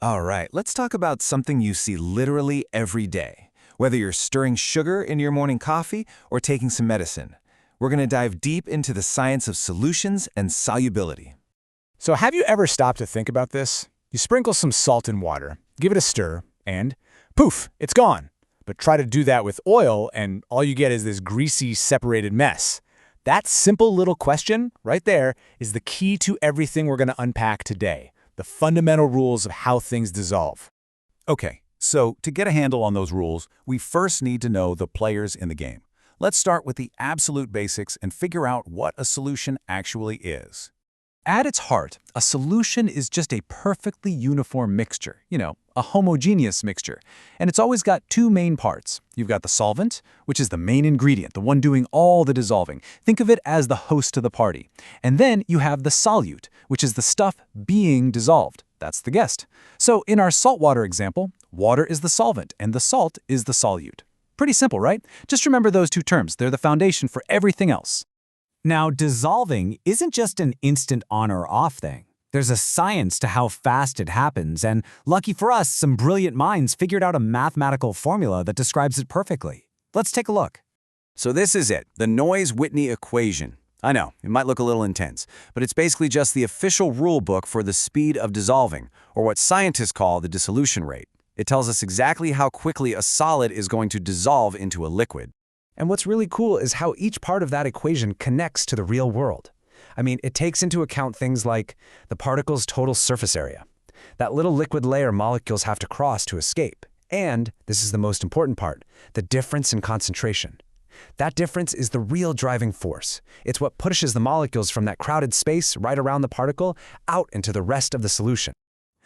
All right, let's talk about something you see literally every day. Whether you're stirring sugar in your morning coffee or taking some medicine, we're going to dive deep into the science of solutions and solubility. So have you ever stopped to think about this? You sprinkle some salt in water, give it a stir, and poof, it's gone. But try to do that with oil, and all you get is this greasy, separated mess. That simple little question right there is the key to everything we're going to unpack today, the fundamental rules of how things dissolve. Okay, so to get a handle on those rules, we first need to know the players in the game. Let's start with the absolute basics and figure out what a solution actually is. At its heart, a solution is just a perfectly uniform mixture, a homogeneous mixture. And it's always got two main parts. You've got the solvent, which is the main ingredient, the one doing all the dissolving. Think of it as the host to the party. And then you have the solute, which is the stuff being dissolved. That's the guest. So in our saltwater example, water is the solvent and the salt is the solute. Pretty simple, right? Just remember those two terms. They're the foundation for everything else. Now, dissolving isn't just an instant on or off thing. There's a science to how fast it happens, and lucky for us, some brilliant minds figured out a mathematical formula that describes it perfectly. Let's take a look. So this is it, the Noyes-Whitney equation. I know, it might look a little intense, but it's basically just the official rule book for the speed of dissolving, or what scientists call the dissolution rate. It tells us exactly how quickly a solid is going to dissolve into a liquid. And what's really cool is how each part of that equation connects to the real world. I mean, it takes into account things like the particle's total surface area, that little liquid layer molecules have to cross to escape, and, this is the most important part, the difference in concentration. That difference is the real driving force. It's what pushes the molecules from that crowded space right around the particle out into the rest of the solution.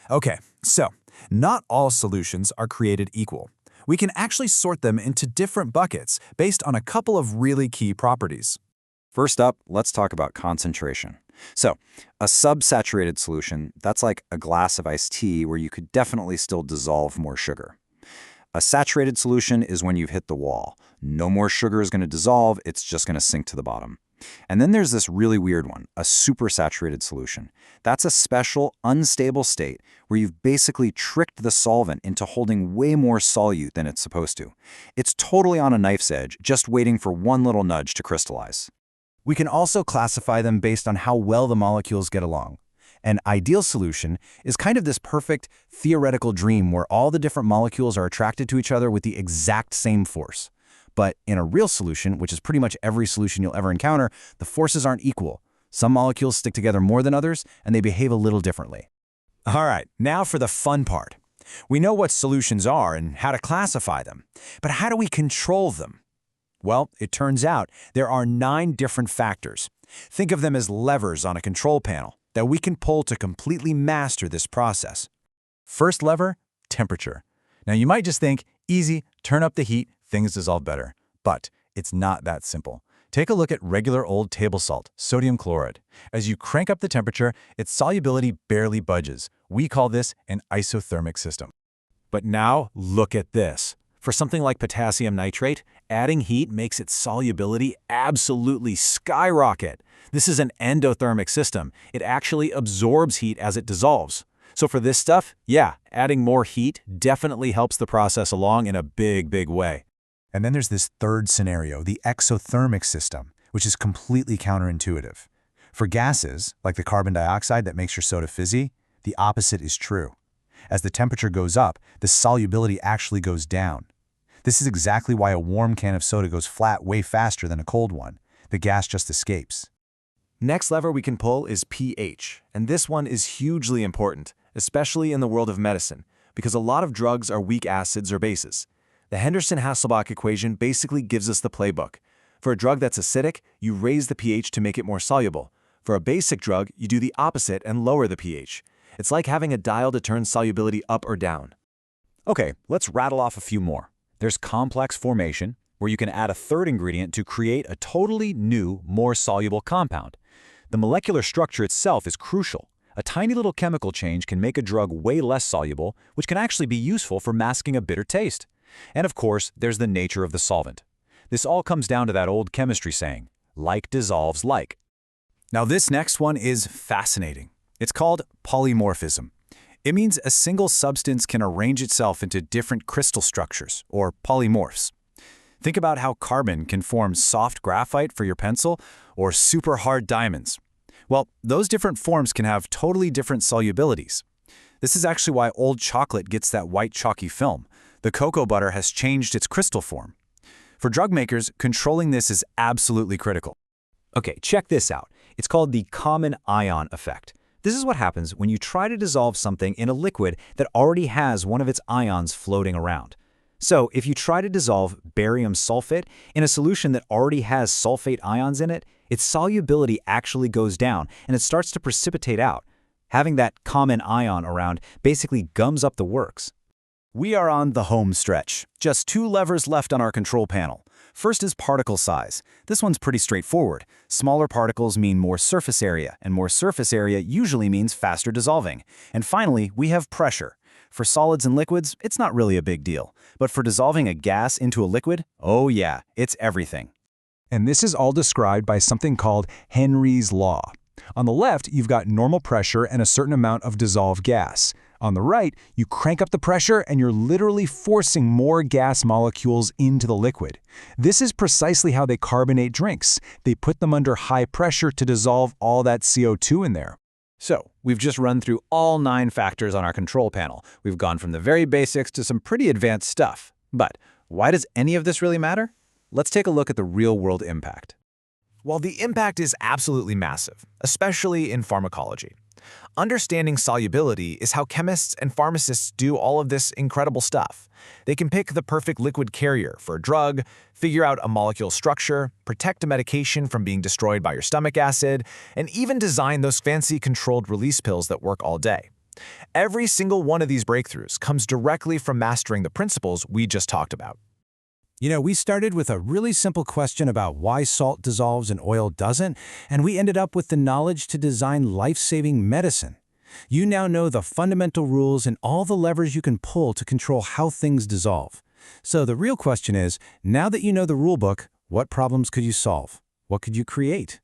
Okay, so not all solutions are created equal. We can actually sort them into different buckets based on a couple of really key properties. First up, let's talk about concentration. So, a subsaturated solution, that's like a glass of iced tea where you could definitely still dissolve more sugar. A saturated solution is when you've hit the wall. No more sugar is going to dissolve, it's just going to sink to the bottom. And then there's this really weird one, a supersaturated solution. That's a special, unstable state where you've basically tricked the solvent into holding way more solute than it's supposed to. It's totally on a knife's edge, just waiting for one little nudge to crystallize. We can also classify them based on how well the molecules get along. An ideal solution is kind of this perfect theoretical dream where all the different molecules are attracted to each other with the exact same force. But in a real solution, which is pretty much every solution you'll ever encounter, the forces aren't equal. Some molecules stick together more than others, and they behave a little differently. All right, now for the fun part. We know what solutions are and how to classify them, but how do we control them? Well, it turns out there are 9 different factors. Think of them as levers on a control panel that we can pull to completely master this process. First lever, temperature. Now you might just think, easy, turn up the heat, things dissolve better. But it's not that simple. Take a look at regular old table salt, sodium chloride. As you crank up the temperature, its solubility barely budges. We call this an isothermic system. But now look at this. For something like potassium nitrate, adding heat makes its solubility absolutely skyrocket. This is an endothermic system. It actually absorbs heat as it dissolves. So for this stuff, yeah, adding more heat definitely helps the process along in a big, big way. And then there's this third scenario, the exothermic system, which is completely counterintuitive. For gases, like the carbon dioxide that makes your soda fizzy, the opposite is true. As the temperature goes up, the solubility actually goes down. This is exactly why a warm can of soda goes flat way faster than a cold one. The gas just escapes. Next lever we can pull is pH, and this one is hugely important, especially in the world of medicine, because a lot of drugs are weak acids or bases. The Henderson-Hasselbalch equation basically gives us the playbook. For a drug that's acidic, you raise the pH to make it more soluble. For a basic drug, you do the opposite and lower the pH. It's like having a dial to turn solubility up or down. Okay, let's rattle off a few more. There's complex formation, where you can add a third ingredient to create a totally new, more soluble compound. The molecular structure itself is crucial. A tiny little chemical change can make a drug way less soluble, which can actually be useful for masking a bitter taste. And of course, there's the nature of the solvent. This all comes down to that old chemistry saying, like dissolves like. Now this next one is fascinating. It's called polymorphism. It means a single substance can arrange itself into different crystal structures, or polymorphs. Think about how carbon can form soft graphite for your pencil or super hard diamonds. Well, those different forms can have totally different solubilities. This is actually why old chocolate gets that white chalky film. The cocoa butter has changed its crystal form. For drug makers, controlling this is absolutely critical. Okay, check this out. It's called the common ion effect. This is what happens when you try to dissolve something in a liquid that already has one of its ions floating around. So, if you try to dissolve barium sulfate in a solution that already has sulfate ions in it, its solubility actually goes down and it starts to precipitate out. Having that common ion around basically gums up the works. We are on the home stretch. Just 2 levers left on our control panel. First is particle size. This one's pretty straightforward. Smaller particles mean more surface area, and more surface area usually means faster dissolving. And finally, we have pressure. For solids and liquids, it's not really a big deal. But for dissolving a gas into a liquid, oh yeah, it's everything. And this is all described by something called Henry's Law. On the left, you've got normal pressure and a certain amount of dissolved gas. On the right, you crank up the pressure and you're literally forcing more gas molecules into the liquid. This is precisely how they carbonate drinks. They put them under high pressure to dissolve all that CO2 in there. So, we've just run through all 9 factors on our control panel. We've gone from the very basics to some pretty advanced stuff. But why does any of this really matter? Let's take a look at the real-world impact. While the impact is absolutely massive, especially in pharmacology, understanding solubility is how chemists and pharmacists do all of this incredible stuff. They can pick the perfect liquid carrier for a drug, figure out a molecule structure, protect a medication from being destroyed by your stomach acid, and even design those fancy controlled release pills that work all day. Every single one of these breakthroughs comes directly from mastering the principles we just talked about. You know, we started with a really simple question about why salt dissolves and oil doesn't, and we ended up with the knowledge to design life-saving medicine. You now know the fundamental rules and all the levers you can pull to control how things dissolve. So the real question is, now that you know the rulebook, what problems could you solve? What could you create?